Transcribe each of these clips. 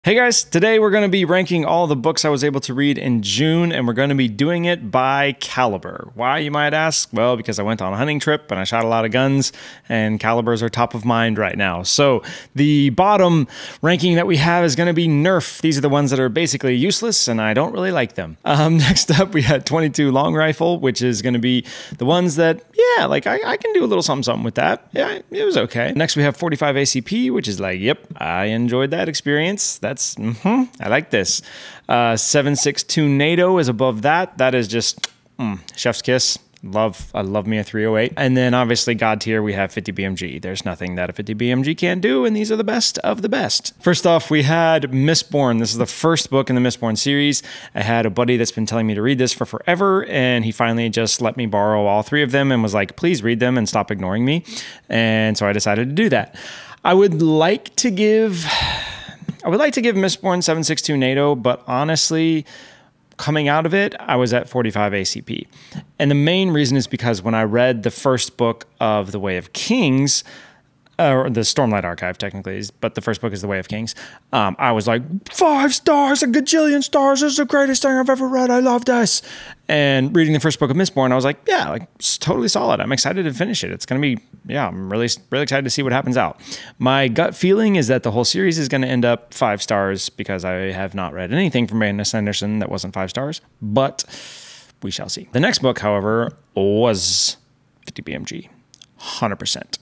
Hey guys, today we're going to be ranking all the books I was able to read in June, and we're going to be doing it by caliber. Why, you might ask? Well, because I went on a hunting trip and I shot a lot of guns, and calibers are top of mind right now. So the bottom ranking that we have is going to be Nerf. These are the ones that are basically useless, and I don't really like them. Next up, we had 22 Long Rifle, which is going to be the ones that, yeah, like I can do a little something with that. Yeah, it was okay. Next, we have 45 ACP, which is like, yep, I enjoyed that experience. I like this. 762 NATO is above that. That is just chef's kiss. I love me a 308. And then obviously God tier, we have 50 BMG. There's nothing that a 50 BMG can't do, and these are the best of the best. First off, we had Mistborn. This is the first book in the Mistborn series. I had a buddy that's been telling me to read this for forever, and he finally just let me borrow all three of them and was like, please read them and stop ignoring me. And so I decided to do that. I would like to give Mistborn 762 NATO, but honestly, coming out of it, I was at 45 ACP. And the main reason is because when I read the first book of The Way of Kings, or the Stormlight Archive technically, but the first book is The Way of Kings, I was like, 5 stars, a gajillion stars, this is the greatest thing I've ever read, I love this. And reading the first book of Mistborn, I was like, yeah, like it's totally solid. I'm excited to finish it. It's going to be, yeah, I'm really excited to see what happens out. My gut feeling is that the whole series is going to end up 5 stars because I have not read anything from Brandon Sanderson that wasn't 5 stars, but we shall see. The next book, however, was 50 BMG. 100%.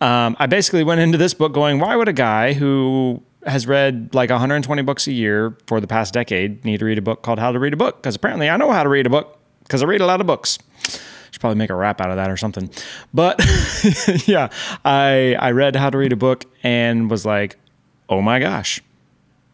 I basically went into this book going, why would a guy who has read like 120 books a year for the past decade need to read a book called How to Read a Book? Because apparently I know how to read a book because I read a lot of books. Should probably make a rap out of that or something. But yeah, I read How to Read a Book and was like, oh my gosh.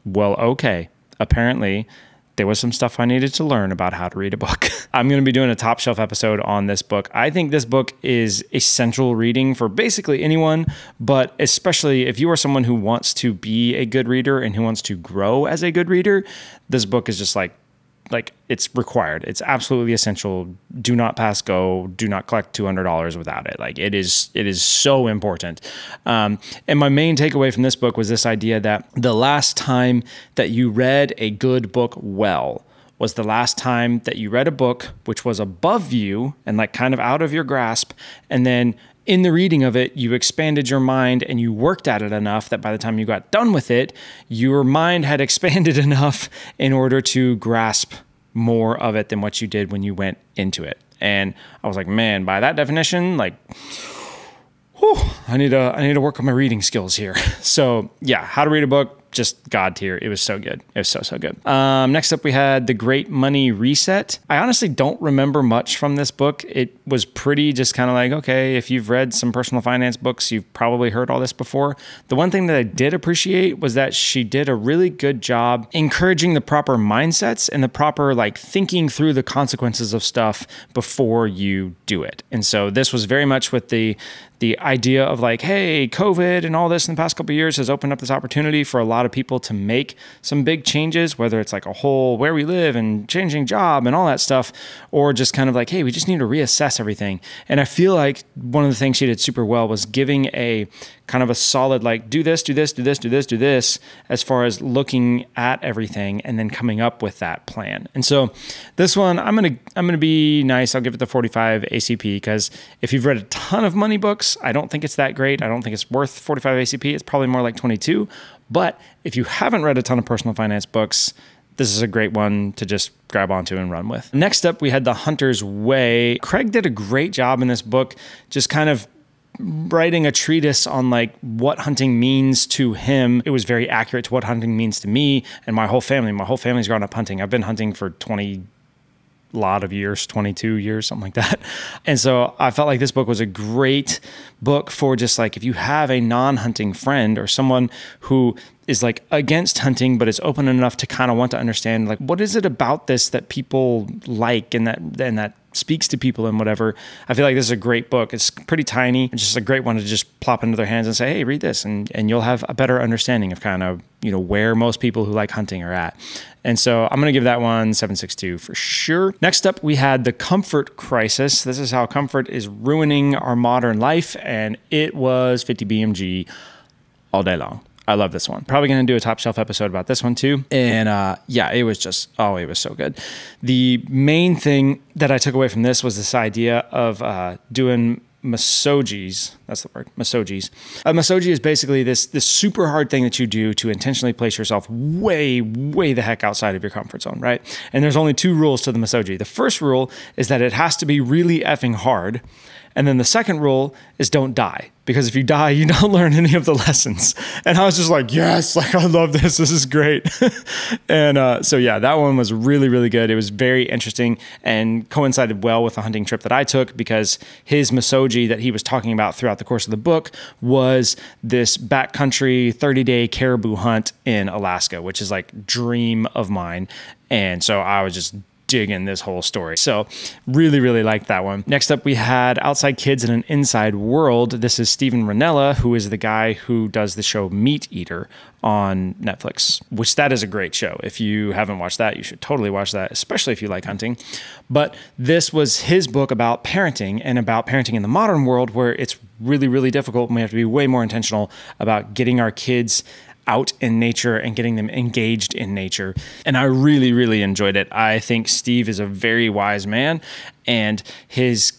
Well, okay. Apparently there was some stuff I needed to learn about how to read a book. I'm going to be doing a top shelf episode on this book. I think this book is essential reading for basically anyone, but especially if you are someone who wants to be a good reader and who wants to grow as a good reader, this book is just like it's required. It's absolutely essential. Do not pass go. Do not collect $200 without it. Like it is so important. And my main takeaway from this book was this idea that the last time that you read a good book well was the last time that you read a book which was above you and like kind of out of your grasp. And then in the reading of it, you expanded your mind and you worked at it enough that by the time you got done with it, your mind had expanded enough in order to grasp more of it than what you did when you went into it. And I was like, man, by that definition, like, whew, I need to work on my reading skills here. So yeah, How to Read a Book, just God tier. It was so good. It was so good. Next up, we had The Great Money Reset. I honestly don't remember much from this book. It was pretty just kind of like, okay, if you've read some personal finance books, you've probably heard all this before. The one thing that I did appreciate was that she did a really good job encouraging the proper mindsets and the proper like thinking through the consequences of stuff before you do it. And so this was very much with the idea of like, hey, COVID and all this in the past couple of years has opened up this opportunity for a lot of people to make some big changes, whether it's like a whole where we live and changing job and all that stuff, or just kind of like, hey, we just need to reassess everything. And I feel like one of the things she did super well was giving a kind of a solid, like, do this, do this, do this, do this, do this, as far as looking at everything and then coming up with that plan. And so this one, I'm gonna be nice. I'll give it the 45 ACP because if you've read a ton of money books, I don't think it's that great. I don't think it's worth 45 ACP. It's probably more like 22. But if you haven't read a ton of personal finance books, this is a great one to just grab onto and run with. Next up, we had The Hunter's Way. Craig did a great job in this book, just kind of writing a treatise on like what hunting means to him. It was very accurate to what hunting means to me and my whole family. My whole family's grown up hunting. I've been hunting for 22 years, something like that. And so I felt like this book was a great book for just like, if you have a non-hunting friend or someone who is like against hunting, but is open enough to kind of want to understand, like, what is it about this that people like and that speaks to people and whatever. I feel like this is a great book. It's pretty tiny. It's just a great one to just plop into their hands and say, hey, read this. And you'll have a better understanding of kind of, you know, where most people who like hunting are at. And so I'm going to give that one 762 for sure. Next up, we had The Comfort Crisis. This is how comfort is ruining our modern life. And it was 50 BMG all day long. I love this one. Probably going to do a top shelf episode about this one too. And yeah, it was just, oh, it was so good. The main thing that I took away from this was this idea of doing masojis. That's the word, masojis. A masoji is basically this super hard thing that you do to intentionally place yourself way the heck outside of your comfort zone, right? And there's only 2 rules to the masoji. The first rule is that it has to be really effing hard. And then the second rule is don't die, because if you die, you don't learn any of the lessons. And I was just like, yes, like I love this. This is great. And so yeah, that one was really good. It was very interesting and coincided well with the hunting trip that I took, because his masoji that he was talking about throughout the course of the book was this backcountry 30-day caribou hunt in Alaska, which is like dream of mine. And so I was just digging this whole story. So really liked that one. Next up, we had Outside Kids in an Inside World. This is Steven Ranella, who is the guy who does the show Meat Eater on Netflix, which that is a great show. If you haven't watched that, you should totally watch that, especially if you like hunting. But this was his book about parenting, and about parenting in the modern world, where it's really difficult, and we have to be way more intentional about getting our kids out in nature and getting them engaged in nature. And I really enjoyed it. I think Steve is a very wise man, and his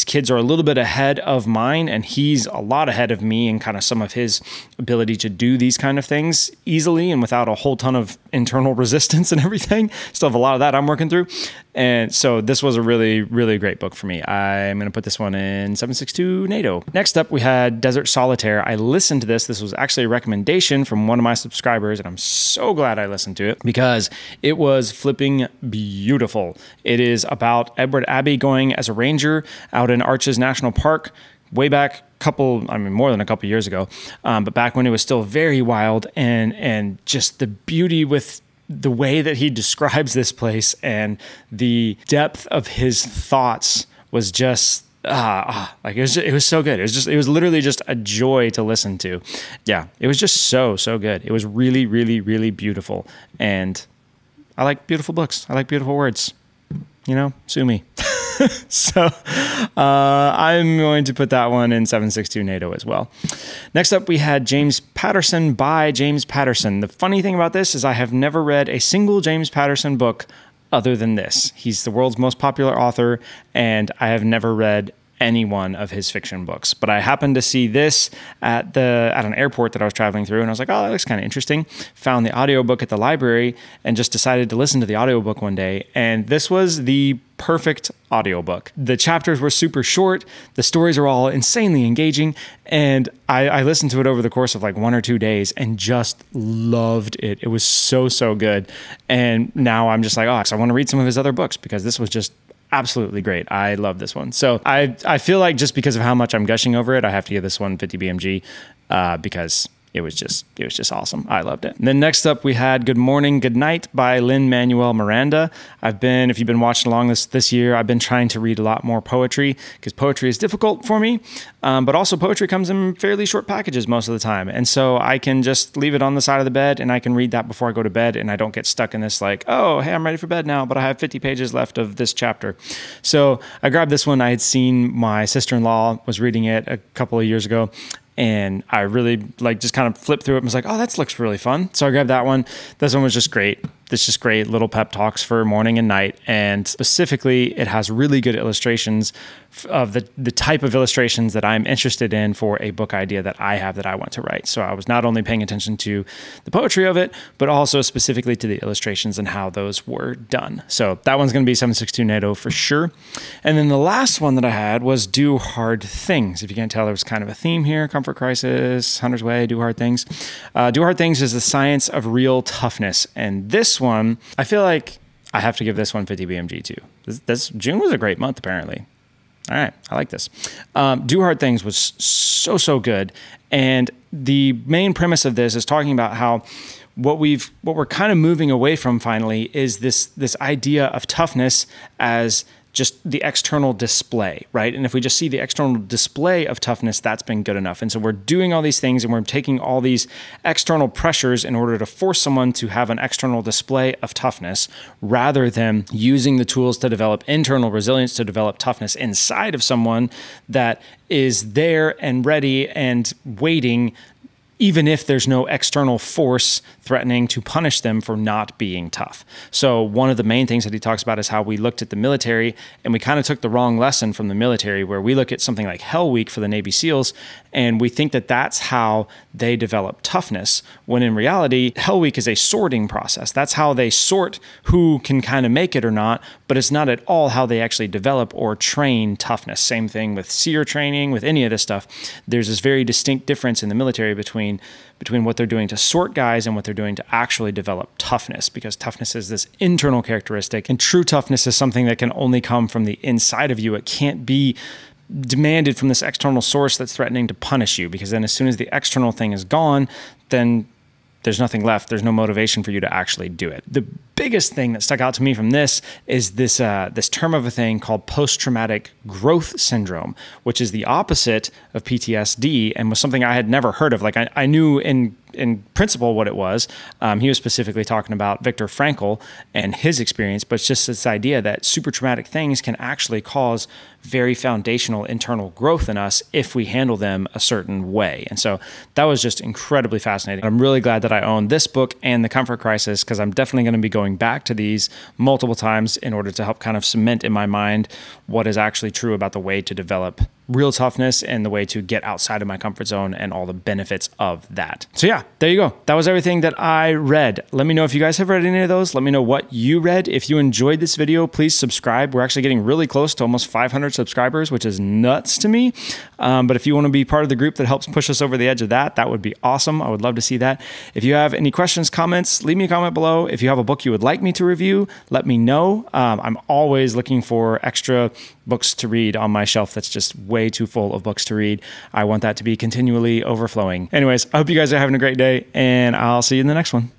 kids are a little bit ahead of mine, and he's a lot ahead of me in kind of some of his ability to do these kind of things easily and without a whole ton of internal resistance and everything. Still have a lot of that I'm working through. And so this was a really great book for me. I'm going to put this one in 762 NATO. Next up, we had Desert Solitaire. I listened to this. This was actually a recommendation from one of my subscribers, and I'm so glad I listened to it because it was flipping beautiful. It is about Edward Abbey going as a ranger out in Arches National Park way back more than a couple years ago, but back when it was still very wild, and just the beauty with the way that he describes this place and the depth of his thoughts was just like it was so good. It was literally just a joy to listen to. Yeah, it was just so good. It was really beautiful, and I like beautiful books. I like beautiful words. You know, sue me. So I'm going to put that one in 762 NATO as well. Next up, we had James Patterson by James Patterson. The funny thing about this is I have never read a single James Patterson book other than this. He's the world's most popular author, and I have never read any one of his fiction books. But I happened to see this at an airport that I was traveling through, and I was like, oh, that looks kind of interesting. Found the audiobook at the library and just decided to listen to the audiobook one day. And this was the perfect audiobook. The chapters were super short. The stories are all insanely engaging. And I listened to it over the course of like 1 or 2 days and just loved it. It was so good. And now I'm just like, oh, I want to read some of his other books because this was just absolutely great. I love this one. So I feel like just because of how much I'm gushing over it, I have to give this one 50 BMG because it was just awesome. I loved it. And then next up, we had Gmorning Gnight by Lin-Manuel Miranda. If you've been watching along this year, I've been trying to read a lot more poetry because poetry is difficult for me. But also poetry comes in fairly short packages most of the time. And so I can just leave it on the side of the bed and I can read that before I go to bed, and I don't get stuck in this like, oh, hey, I'm ready for bed now, but I have 50 pages left of this chapter. So I grabbed this one. I had seen my sister-in-law was reading it a couple of years ago, and I really just kind of flipped through it and was like, oh, that looks really fun. So I grabbed that one. This one was just great. It's just great little pep talks for morning and night. And specifically, it has really good illustrations of the type of illustrations that I'm interested in for a book idea that I have that I want to write. So I was not only paying attention to the poetry of it, but also specifically to the illustrations and how those were done. So that one's going to be 762 NATO for sure. And then the last one that I had was Do Hard Things. If you can't tell, there was kind of a theme here. Comfort Crisis, Hunter's Way, Do Hard Things. Do Hard Things is the science of real toughness. And this one, I feel like I have to give this one 50 BMG too. June was a great month, apparently. All right, I like this. Do Hard Things was so good. And the main premise of this is talking about how what we're kind of moving away from finally is this idea of toughness as just the external display, right? And if we just see the external display of toughness, that's been good enough. And so we're doing all these things and we're taking all these external pressures in order to force someone to have an external display of toughness rather than using the tools to develop internal resilience, to develop toughness inside of someone that is there and ready and waiting even if there's no external force threatening to punish them for not being tough. So one of the main things that he talks about is how we looked at the military, and we kind of took the wrong lesson from the military, where we look at something like Hell Week for the Navy SEALs, and we think that that's how they develop toughness, when in reality, Hell Week is a sorting process. That's how they sort who can kind of make it or not, but it's not at all how they actually develop or train toughness. Same thing with SEER training, with any of this stuff. There's this very distinct difference in the military between what they're doing to sort guys and what they're doing to actually develop toughness, because toughness is this internal characteristic, and true toughness is something that can only come from the inside of you. It can't be demanded from this external source that's threatening to punish you, because then as soon as the external thing is gone, then there's nothing left. There's no motivation for you to actually do it. The biggest thing that stuck out to me from this is this term of a thing called post-traumatic growth syndrome, which is the opposite of PTSD, and was something I had never heard of. Like I knew in principle what it was. He was specifically talking about Viktor Frankl and his experience, but it's just this idea that super traumatic things can actually cause very foundational internal growth in us if we handle them a certain way. And so that was just incredibly fascinating. I'm really glad that I own this book and The Comfort Crisis, because I'm definitely going to be going back to these multiple times in order to help kind of cement in my mind what is actually true about the way to develop real toughness and the way to get outside of my comfort zone and all the benefits of that. So yeah, there you go. That was everything that I read. Let me know if you guys have read any of those. Let me know what you read. If you enjoyed this video, please subscribe. We're actually getting really close to almost 500 subscribers, which is nuts to me. But if you want to be part of the group that helps push us over the edge of that, that would be awesome. I would love to see that. If you have any questions, comments, leave me a comment below. If you have a book you would like me to review, let me know. I'm always looking for extra books to read on my shelf that's just way too full of books to read. I want that to be continually overflowing. Anyways, I hope you guys are having a great day, and I'll see you in the next one.